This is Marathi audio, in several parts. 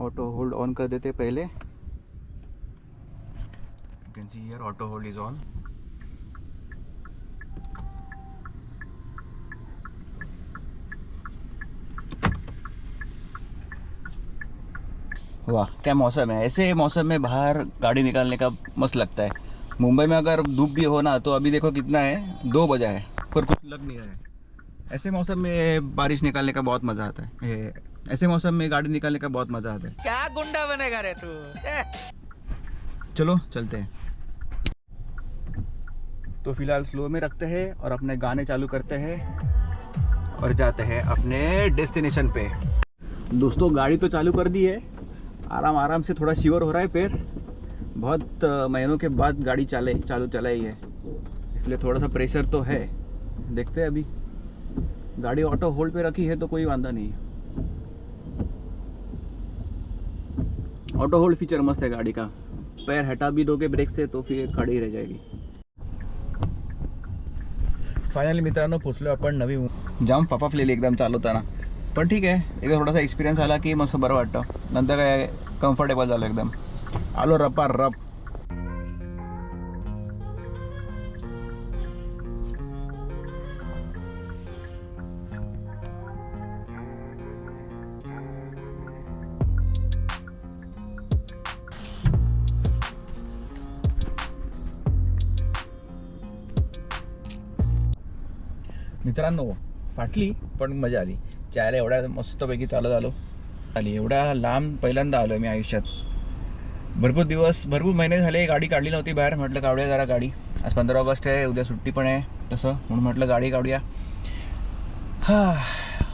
ऑटो होल्ड ऑन कर देते पहले. You can see here auto hold is on. वाह क्या मौसम है. ऐसे मौसम में बाहर गाड़ी निकालने का मस्त लगता है. मुंबई में अगर धूप भी हो ना तो अभी देखो कितना है, 2 बजा है पर कुछ लग नहीं रहा है. ऐसे मौसम में बारिश निकालने का बहुत मज़ा आता है. ऐसे मौसम में गाड़ी निकालने का बहुत मज़ा आता है. क्या गुंडा बनेगा रे तू. चलो चलते हैं. तो फिलहाल स्लो में रखते हैं और अपने गाने चालू करते हैं और जाते हैं अपने डेस्टिनेशन पे. दोस्तों गाड़ी तो चालू कर दी है. आराम आराम से थोड़ा शिवर हो रहा है पैर. बहुत महीनों के बाद गाड़ी चालू चलाई है, इसलिए थोड़ा सा प्रेशर तो है. देखते हैं अभी. गाड़ी ऑटो होल्ड पे रखी है तो कोई वांदा नहीं है. ऑटो होल्ड फीचर मस्त है गाड़ी का. पैर हटा भी दोगे ब्रेक से तो फिर खड़ी रह जाएगी. फायनली मित्रांनो पोचलो आपण नवी. जाम फाफाफलेली एकदम चालवताना, पण ठीक आहे. एकदा थोडासा एक्सपिरियन्स आला की मस्त बरं वाटतं. नंतर काय कम्फर्टेबल झालं एकदम. आलो रपा रप. मित्रांनो फाटली पण मजा आली. चायला एवढ्या मस्तपैकी चालत आलो. एवढ्या लांब पहिल्यांदा आलो मी आयुष्यात. भरपूर महिने झाले गाडी काढली नव्हती बाहेर. म्हटलं काढूया जरा गाडी. आज 15 ऑगस्ट आहे, उद्या सुट्टी पण आहे तसं, म्हणून म्हटलं गाडी काढूया.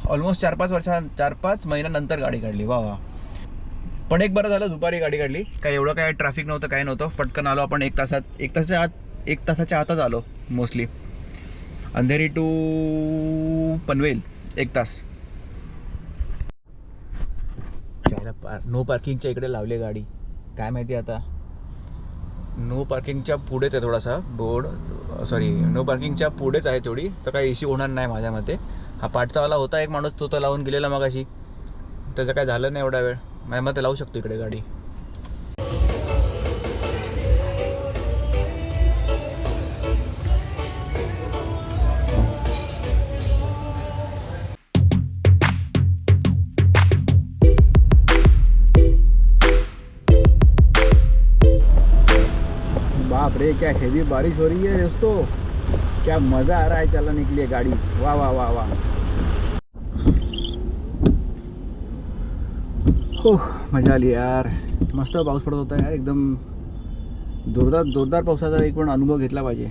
ऑलमोस्ट 4-5 महिन्यानंतर गाडी काढली. वा वा. पण एक बरं झालं दुपारी गाडी काढली. काय एवढं काय ट्रॅफिक नव्हतं, काय नव्हतं. पटकन आलो आपण. 1 तासाच्या आतच आलो मोस्टली. अंधेरी टू पनवेल 1 तास. नो पार्किंगच्या इकडे लावले गाडी. काय माहिती आता. नो पार्किंगच्या पुढेच आहे थोडासा बोर्ड. सॉरी नो पार्किंगच्या पुढेच आहे थोडी. तर काही इश्यू होणार नाही माझ्या मते. हा पाठचावाला होता एक माणूस, तो तर लावून गेलेला मगाशी. त्याचं काय झालं नाही एवढा वेळ. माझ्या मते लावू शकतो इकडे गाडी. बाप रे क्या हेवी बारिश हो रही है दोस्तों. क्या मज़ा आ रहा है चलाने के लिए गाड़ी. वाह वाह वाह वाह. मजा आली यार. मस्त पाऊस पडत होता यार. एकदम जोरदार पावसाचा एक पण अनुभव घेतला पाहिजे.